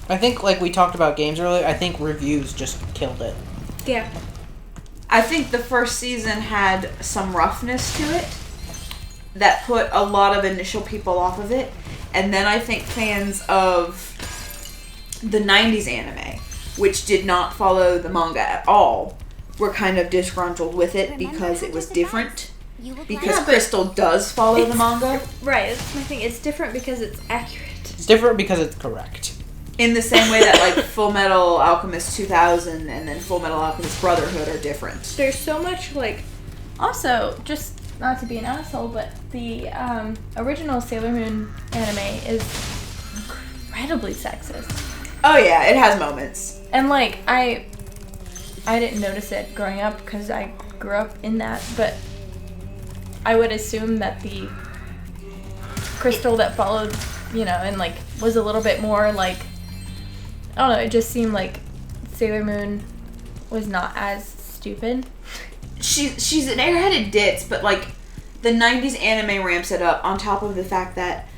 I think, like we talked about games earlier, I think reviews just killed it. Yeah. I think the first season had some roughness to it that put a lot of initial people off of it. And then I think fans of the 90s anime, which did not follow the manga at all, were kind of disgruntled with it because it was different. Because Crystal does follow the manga. Right, that's my thing. It's different because it's accurate. It's different because it's correct. In the same way that, like, Full Metal Alchemist 2000 and then Full Metal Alchemist Brotherhood are different. There's so much, like... Also, just not to be an asshole, but the original Sailor Moon anime is incredibly sexist. Oh yeah, it has moments. And, like, I didn't notice it growing up because I grew up in that, but I would assume that the Crystal that followed, you know, and, like, was a little bit more, like... I don't know, it just seemed like Sailor Moon was not as stupid. She's an airheaded ditz, but, like, the 90s anime ramps it up on top of the fact that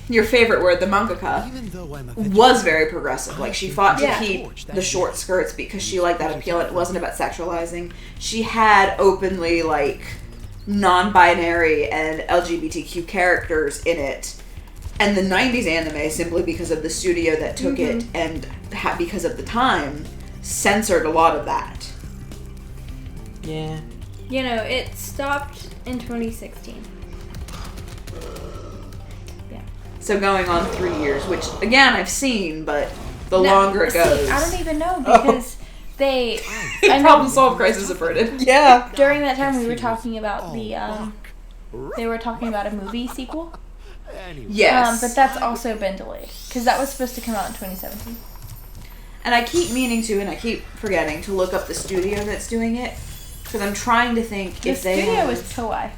your favorite word, the mangaka, was very progressive. Like, she fought to keep the short skirts because she liked that appeal. It wasn't about sexualizing. She had openly, like, non-binary and LGBTQ characters in it. And the 90s anime, simply because of the studio that took it and because of the time, censored a lot of that. Yeah. You know, it stopped in 2016. Yeah. So going on 3 years, which, again, I've seen, but the longer it goes... I don't even know, because they... Problem solved, crisis averted. Yeah. During that time, we were talking about they were talking about a movie sequel. Yes. But that's also been delayed, because that was supposed to come out in 2017. And I keep meaning to, and I keep forgetting to look up the studio that's doing it, because I'm trying to think if they The studio have... was Toei.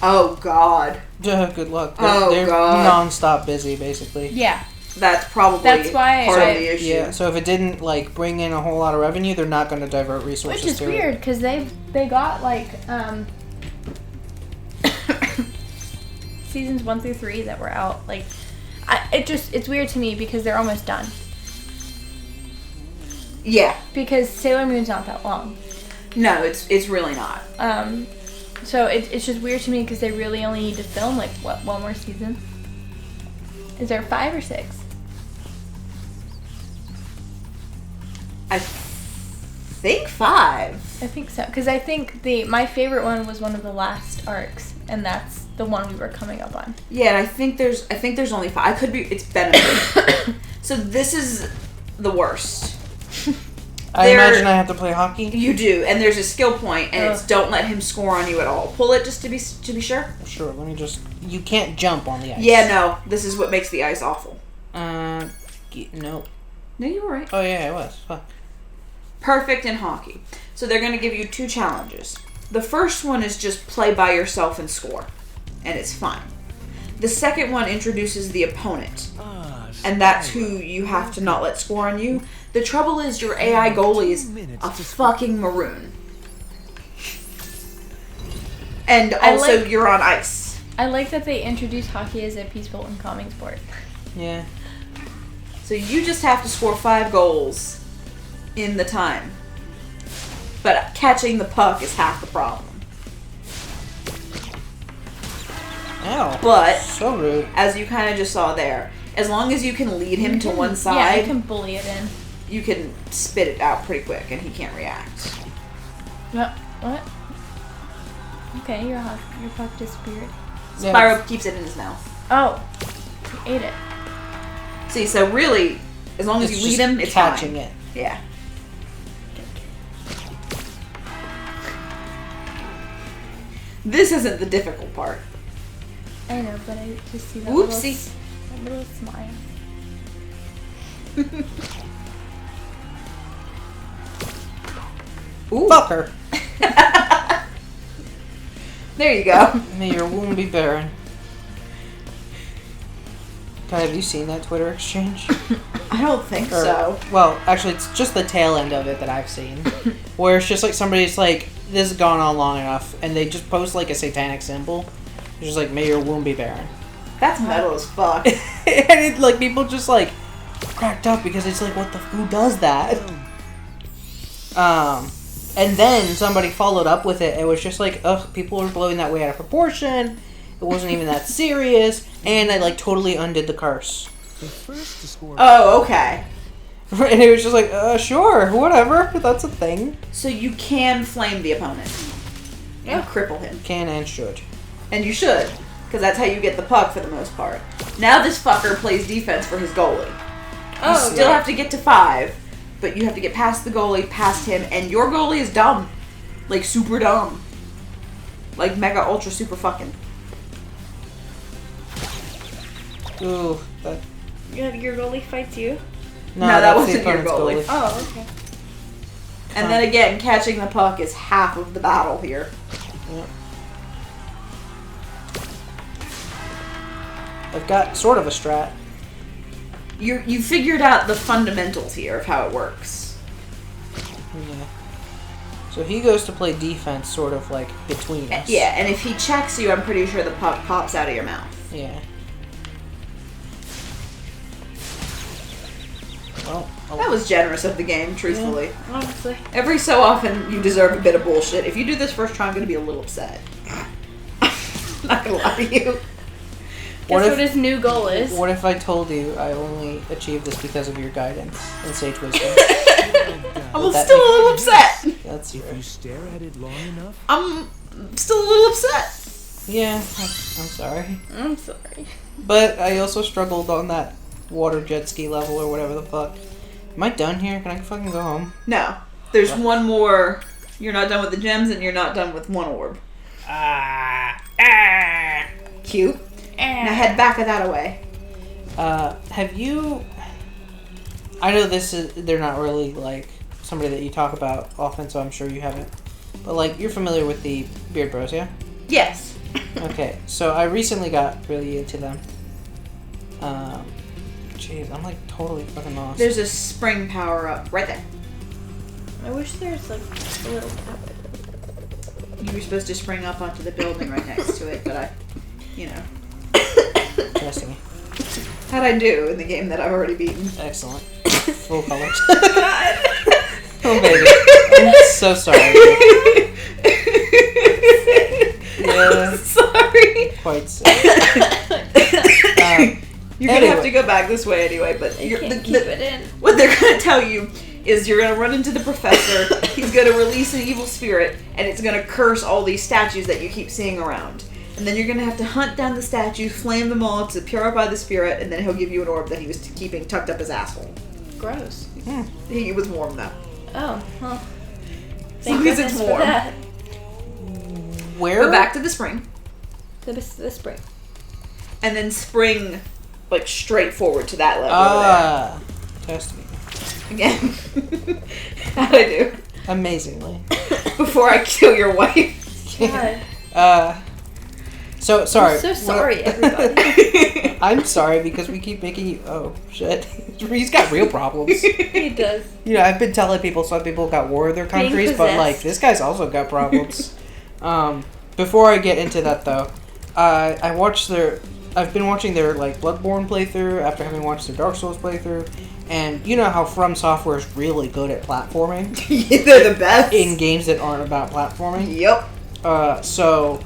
Oh, God. Good luck. They're God. non-stop busy, basically. Yeah. That's probably That's why part of the issue. Yeah, so if it didn't, like, bring in a whole lot of revenue, they're not going to divert resources Which is to weird, it. because they got, like, seasons 1 through 3 that were out. Like, it's weird to me because they're almost done. Yeah. Because Sailor Moon's not that long. No, it's really not. So it's just weird to me because they really only need to film, like, one more season? Is there 5 or 6? I think 5. I think so. Because I think my favorite one was one of the last arcs, and that's the one we were coming up on. Yeah, and I think there's only 5. I could be... It's benefited. So this is the worst. I imagine I have to play hockey? You do, and there's a skill point, and it's don't let him score on you at all. Pull it just to be sure. Sure, let me just... You can't jump on the ice. Yeah, no. This is what makes the ice awful. No. No, you were right. Oh, yeah, I was. Fuck. Perfect in hockey. So they're going to give you 2 challenges. The first one is just play by yourself and score, and it's fine. The second one introduces the opponent, and that's who you have to not let score on you. The trouble is your AI goalie is a fucking maroon. And also you're on ice. I like that they introduced hockey as a peaceful and calming sport. Yeah. So you just have to score 5 goals in the time. But catching the puck is half the problem. Ow. But, so rude. as you kind of just saw there, as long as you can lead him to one side... Yeah, you can bully it in. You can spit it out pretty quick and he can't react. What? Okay, your puck disappeared. Spyro keeps it in his mouth. Oh, he ate it. See, so really, as long as you lead him, it's catching fine. it. Yeah. This isn't the difficult part. I know, but I just see that Whoopsie. little smile. Ooh. Fucker. There you go. May your womb be barren. God, have you seen that Twitter exchange? I don't think so. Well, actually, it's just the tail end of it that I've seen. Where it's just like somebody's like, this has gone on long enough, and they just post like a satanic symbol. It's just like, may your womb be barren. That's metal as fuck. And it, like, people just, like, cracked up because it's like, who does that? And then somebody followed up with it. It was just like, ugh, people were blowing that way out of proportion. It wasn't even that serious. And I, like, totally undid the curse. Oh, okay. And it was just like, sure, whatever. That's a thing. So you can flame the opponent. Yeah. And cripple him. Can and should. And you should. Because that's how you get the puck for the most part. Now this fucker plays defense for his goalie. You still have to get to 5. But you have to get past the goalie, past him. And your goalie is dumb. Like, super dumb. Like, mega ultra super fucking. Ooh, that... Your goalie fights you? No, that wasn't your goalie. Oh, okay. And then again, catching the puck is half of the battle here. Yeah. I've got sort of a strat. You figured out the fundamentals here of how it works. Yeah. So he goes to play defense sort of like between us. Yeah, and if he checks you, I'm pretty sure the puck pops out of your mouth. Yeah. Well, that was generous of the game, truthfully. Yeah, honestly. Every so often, you deserve a bit of bullshit. If you do this first try, I'm going to be a little upset. Not going to lie to you. Guess what his new goal is? What if I told you I only achieved this because of your guidance and sage wisdom? I'm still a little upset. That's fair. If you stare at it long enough, I'm still a little upset. Yeah, I'm sorry. I'm sorry. But I also struggled on that water jet ski level or whatever the fuck. Am I done here? Can I fucking go home? No. There's one more. You're not done with the gems and you're not done with one orb. Cute. Now head back of that away. Have you... I know they're not really, like, somebody that you talk about often, so I'm sure you haven't. But, like, you're familiar with the Beard Bros, yeah? Yes. Okay, so I recently got really into them. Jeez, I'm, like, totally fucking lost. There's a spring power-up right there. I wish there's, like, a little cap. You were supposed to spring up onto the building right next to it, but you know. Trust me. How'd I do in the game that I've already beaten? Excellent. Full colors. Oh, baby. I'm so sorry. Yeah. Sorry. Quite so. You're gonna have to go back this way anyway, but You can't keep it in. what they're gonna tell you is you're gonna run into the professor, he's gonna release an evil spirit, and it's gonna curse all these statues that you keep seeing around. And then you're gonna have to hunt down the statues, flame them all to purify the spirit, and then he'll give you an orb that he was keeping tucked up his asshole. Gross. He was warm though. Oh, well. As long as it's warm. Where? Go back to the spring. The spring. And then spring, like, straight forward to that level over Test me. there. Again. How'd I do? Amazingly. Before I kill your wife. God. So, sorry. I'm so sorry, everybody. I'm sorry because we keep making you... Oh, shit. He's got real problems. He does. You know, I've been telling people some people got war in their countries, but, like, this guy's also got problems. Before I get into that, though, I've been watching their, like, Bloodborne playthrough after having watched their Dark Souls playthrough, and you know how From Software is really good at platforming? They're the best. In games that aren't about platforming. Yep. So...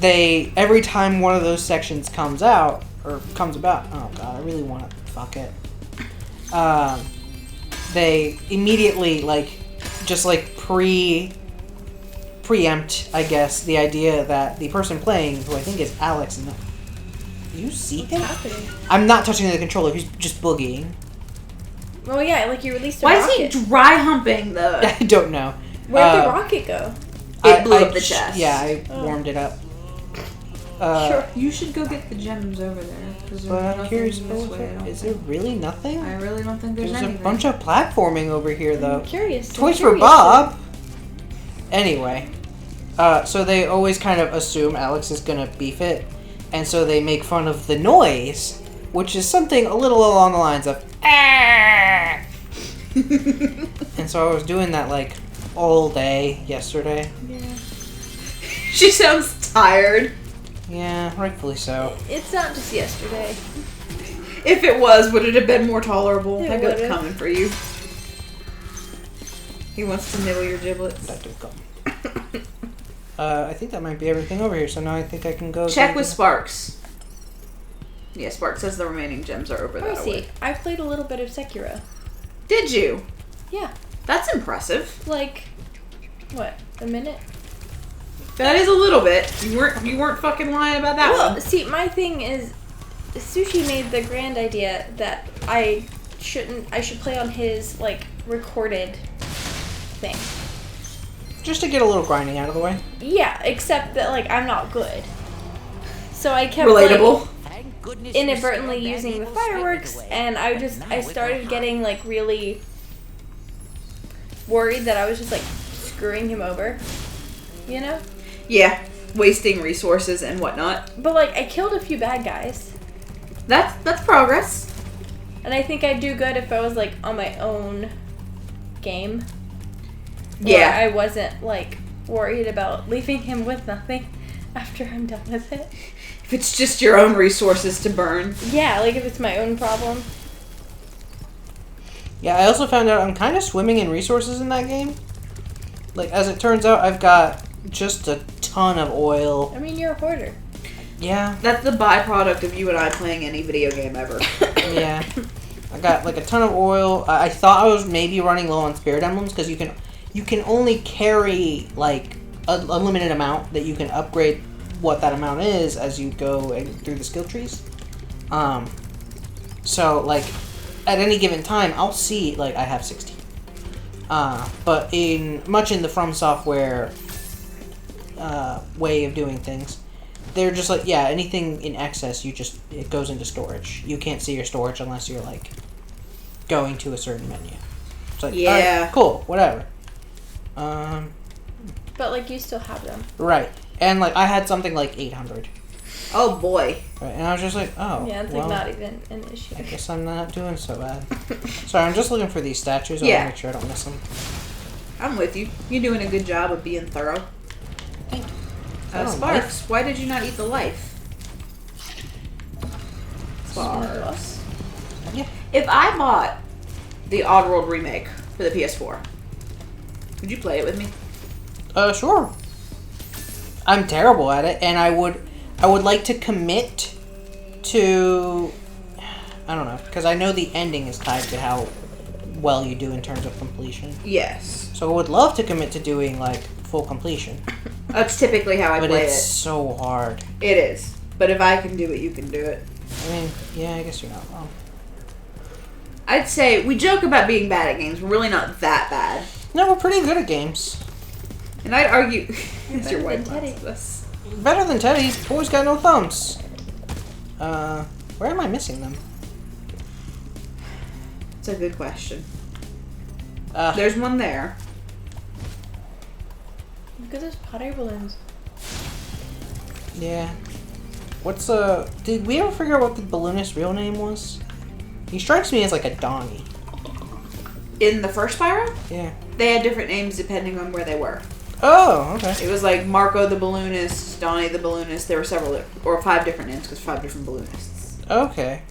every time one of those sections comes about, oh god, I really want to fuck it. They immediately, like, just, like, preempt, I guess, the idea that the person playing, who I think is Alex, do you see him? What's happening? I'm not touching the controller, he's just boogieing. Oh yeah, like you released a Why rocket. is he dry humping the... I don't know. Where'd the rocket go? It blew up the chest. Yeah, I warmed it up. Sure. You should go get the gems over there. But I'm curious, is there really nothing? I really don't think there's anything. A bunch of platforming over here, though. I'm curious. Toys for Bob! Anyway. So they always kind of assume Alex is gonna beef it, and so they make fun of the noise, which is something a little along the lines of And so I was doing that, like, all day yesterday. Yeah. She sounds tired. Yeah, rightfully so. It's not just yesterday. If it was, would it have been more tolerable? It I got would've. coming for you. He wants to nibble your giblets. That do come. I think that might be everything over here, so now I think I can go... Check with Sparks. Yeah, Sparks says the remaining gems are over Let me that see. way. I played a little bit of Sekiro. Did you? Yeah. That's impressive. Like, what, a minute? That is a little bit. You weren't fucking lying about that Well, one. see, my thing is, Sushi made the grand idea that I should play on his, like, recorded thing. Just to get a little grinding out of the way. Yeah, except that, like, I'm not good. So I kept, Relatable. like, inadvertently using the fireworks, and I started getting, like, really worried that I was just, like, screwing him over, you know? Yeah, wasting resources and whatnot. But, like, I killed a few bad guys. That's progress. And I think I'd do good if I was, like, on my own game. Yeah. Where I wasn't, like, worried about leaving him with nothing after I'm done with it. If it's just your own resources to burn. Yeah, like, if it's my own problem. Yeah, I also found out I'm kind of swimming in resources in that game. Like, as it turns out, I've got just a ton of oil. I mean, you're a hoarder. Yeah, That's the byproduct of you and I playing any video game ever. yeah. I got, like, a ton of oil. I thought I was maybe running low on spirit emblems, because you can only carry, like, a limited amount that you can upgrade what that amount is as you go through the skill trees. So, like, at any given time, I'll see, like, I have 16. But in the From Software way of doing things, they're just like, yeah, anything in excess, it goes into storage. You can't see your storage unless you're, like, going to a certain menu. It's like, Yeah. alright, cool, whatever. But, like, you still have them. Right. And, like, I had something like 800. Oh boy. Right, and I was just like, oh, Yeah, it's, well, like, not even an issue. I guess I'm not doing so bad. Sorry, I'm just looking for these statues. I Yeah. want to make sure I don't miss them. I'm with you. You're doing a good job of being thorough. Thank you. Oh, Sparks, why did you not eat the life? Sparks. Yeah. If I bought the Oddworld remake for the PS4, would you play it with me? Sure. I'm terrible at it, and I would like to commit to, I don't know, because I know the ending is tied to how well you do in terms of completion. Yes. So I would love to commit to doing, like, full completion. That's typically how I But play it's it. so hard. It is. But if I can do it, you can do it. I mean, yeah, I guess you're not wrong. I'd say we joke about being bad at games. We're really not that bad. No, we're pretty good at games. And I'd argue... You're It's your better wife than Teddy. wants this. Better than Teddy. Boy's got no thumbs. Where am I missing them? It's a good question. There's There's one there. Look at those hot air balloons. yeah. What's did we ever figure out what the balloonist's real name was? He strikes me as like a Donnie. In the first Spyro, Yeah. they had different names depending on where they were. Oh, okay. It was like Marco the Balloonist, Donnie the Balloonist. There were several, or 5 different names because 5 different balloonists. Okay.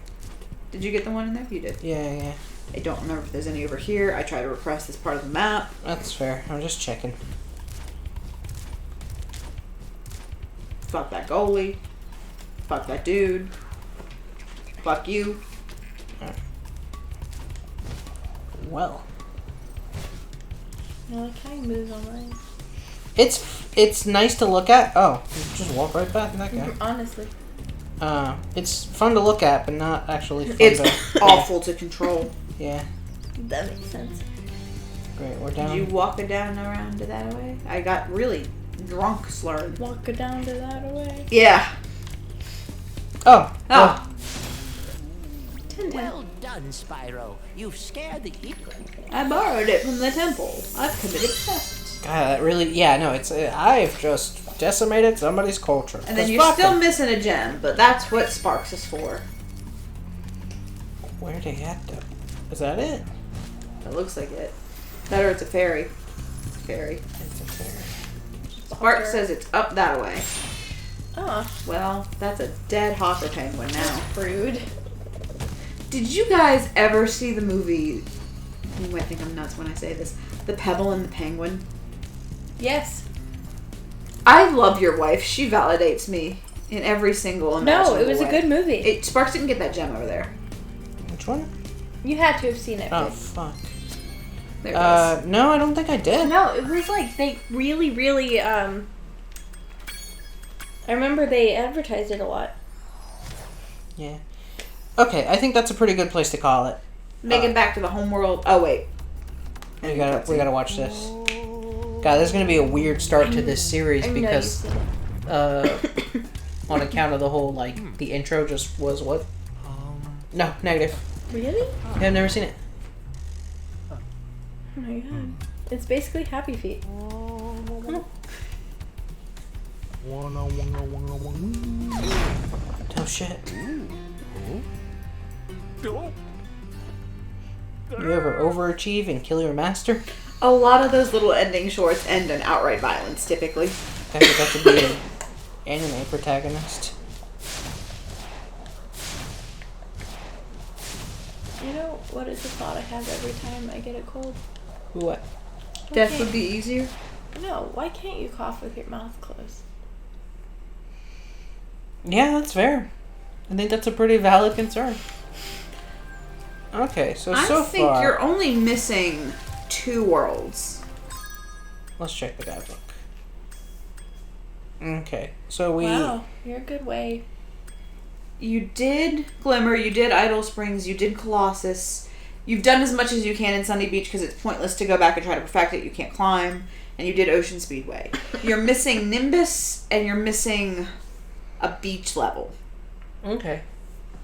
Did you get the one in there? You did. Yeah. I don't remember if there's any over here. I try to request this part of the map. That's fair. I'm just checking. Fuck that goalie. Fuck that dude. Fuck you. Well. I like how he moves online. It's nice to look at. Oh, you just walk right back that guy. Honestly. It's fun to look at, but not actually fun It's to... awful to control. Yeah. That makes sense. Great, we're Did down. you walk it down around to that way? I got really drunk slurred. Walk it down to that away. Yeah. Oh. Oh. Well done, Spyro. You've scared the eagle. I borrowed it from the temple. I've committed theft. God, that really... Yeah, no, it's... I've just decimated somebody's culture. And then 'Cause you're fuck still them. missing a gem, but that's what Sparks is for. Where'd they at, though? Is that it? It looks like it. Better it's a fairy. It's a fairy. It's a fair. Sparks says it's up that way. Oh, Well, that's a dead hawker penguin now. rude. Did you guys ever see the movie? You might think I'm nuts when I say this. The Pebble and the Penguin. Yes. I love your wife. She validates me in every single imaginable No, it was way. a good movie. Sparks didn't get that gem over there. Which one? You had to have seen it. Oh, babe. fuck. There it is. No, I don't think I did. No, it was like they really I remember they advertised it a lot. Yeah. Okay, I think that's a pretty good place to call it. Make it back to the Homeworld. Oh, wait. We gotta watch this. God, this is gonna be a weird start to this series I know because, you've seen it. on account of the whole, the intro just was what? No, negative. Really? Yeah, I've never seen it. Oh my god. It's basically Happy Feet. Oh shit. You ever overachieve and kill your master? A lot of those little ending shorts end in outright violence, typically. That could be an anime protagonist. You know what is the thought I have every time I get a cold? What? Death would be easier. No, why can't you cough with your mouth closed? Yeah, that's fair. I think that's a pretty valid concern. Okay, so I so think far, you're only missing 2 worlds. let's check the guidebook. Okay, so we Wow, you're a good way. You did Glimmer, you did Idle Springs, you did Colossus. You've done as much as you can in Sunny Beach because it's pointless to go back and try to perfect it. You can't climb. And you did Ocean Speedway. You're missing Nimbus and you're missing a beach level. okay.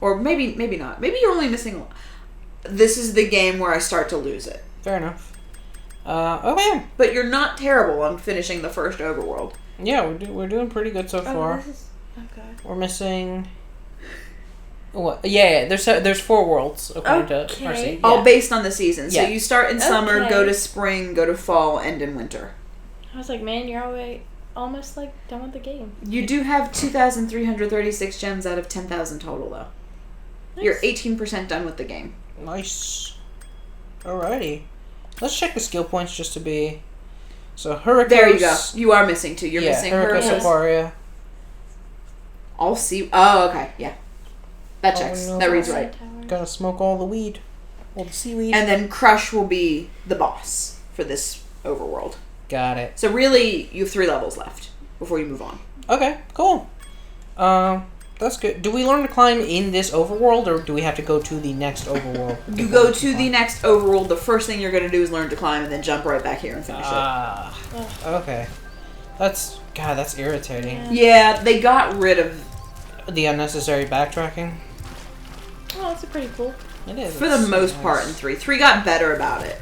Or maybe not. Maybe you're only missing... This is the game where I start to lose it. Fair enough. Okay. But you're not terrible on finishing the first overworld. Yeah, we're doing pretty good so far. This is... Oh god. We're missing. What? Yeah. There's 4 worlds according to Okay. RC. All Yeah. based on the season. So Yeah. you start in summer, Okay. go to spring, go to fall, end in winter. I was like, man, you're almost like done with the game. You do have 2,336 gems out of 10,000 total, though. Nice. You're 18% done with the game. Nice. Alrighty. Let's check the skill points just to be. So Hurricane. There you go. You are missing 2. You're yeah, missing Hurricane Hurricane. Safaria. All sea. Oh, okay. Yeah. That checks. no. That reads right. Gotta smoke all the weed. All the seaweed. And then Crush will be the boss for this overworld. Got it. So really, you have 3 levels left before you move on. Okay, cool. That's good. Do we learn to climb in this overworld, or do we have to go to the next overworld? You go to the next overworld. The first thing you're going to do is learn to climb, and then jump right back here and finish Okay. That's irritating. Yeah. it. Yeah, they got rid of The unnecessary backtracking. Oh, that's pretty cool. It is. for the It's most nice. part in 3. 3 got better about it.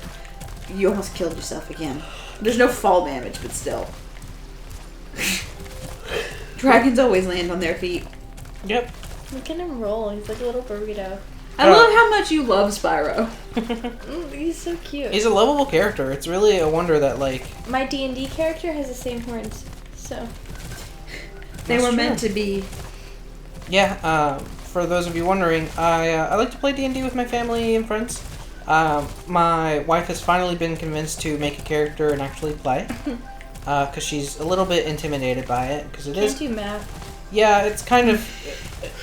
You almost killed yourself again. There's no fall damage, but still. Dragons always land on their feet. Yep. Look at him roll. He's like a little burrito. I love how much you love Spyro. He's so cute. He's a lovable character. It's really a wonder that My D&D character has the same horns, so... They That's were true. meant to be. Yeah. For those of you wondering, I like to play D&D with my family and friends. My wife has finally been convinced to make a character and actually play. Because she's a little bit intimidated by it. Because it Can't is. do math. Yeah, it's kind of.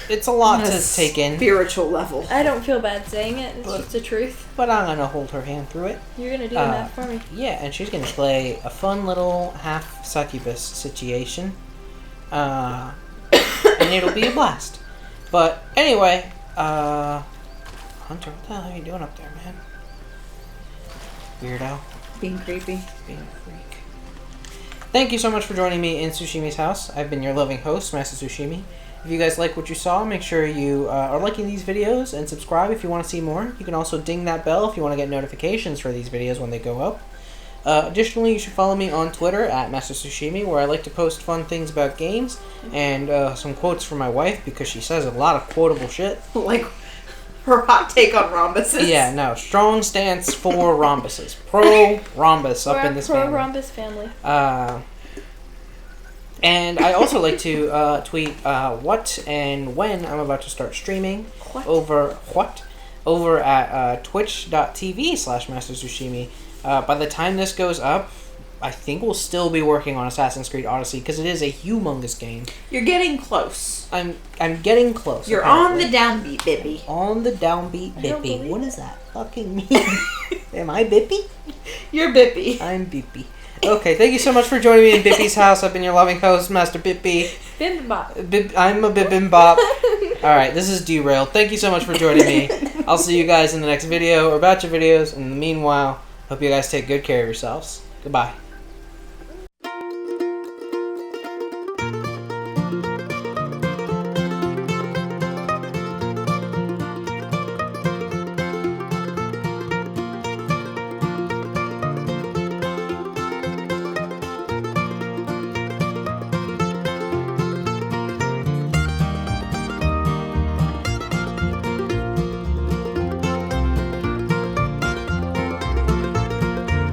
It's a lot On a to take in. Spiritual level. I don't feel bad saying it. It's just the truth. But I'm gonna hold her hand through it. You're gonna do the math for me. Yeah, and she's gonna play a fun little half succubus situation. And it'll be a blast. But anyway, Hunter, what the hell are you doing up there, man? Weirdo. Being creepy. Being a freak. Thank you so much for joining me in Sushimi's house. I've been your loving host, Master Sushimi. If you guys like what you saw, make sure you are liking these videos and subscribe if you want to see more. You can also ding that bell if you want to get notifications for these videos when they go up. Additionally, you should follow me on Twitter at Master Sushimi, where I like to post fun things about games and some quotes from my wife because she says a lot of quotable shit. Like her hot take on rhombuses. Yeah, no, strong stance for rhombuses. Pro rhombus up We're in this a pro family. rhombus family. And I also like to tweet what and when I'm about to start streaming over at twitch.tv/MasterSushimi. By the time this goes up, I think we'll still be working on Assassin's Creed Odyssey because it is a humongous game. You're getting close. I'm getting close. You're apparently. on the downbeat, Bippy. On the downbeat, Bippy. What does that fucking mean? Am I Bippy? You're Bippy. I'm Bippy. Okay, thank you so much for joining me in Bippy's house. I've been your loving host, Master Bippy. Bimbop. I'm a Bibimbop. Alright, this is Derailed. Thank you so much for joining me. I'll see you guys in the next video or batch of videos. In the meanwhile, hope you guys take good care of yourselves. Goodbye.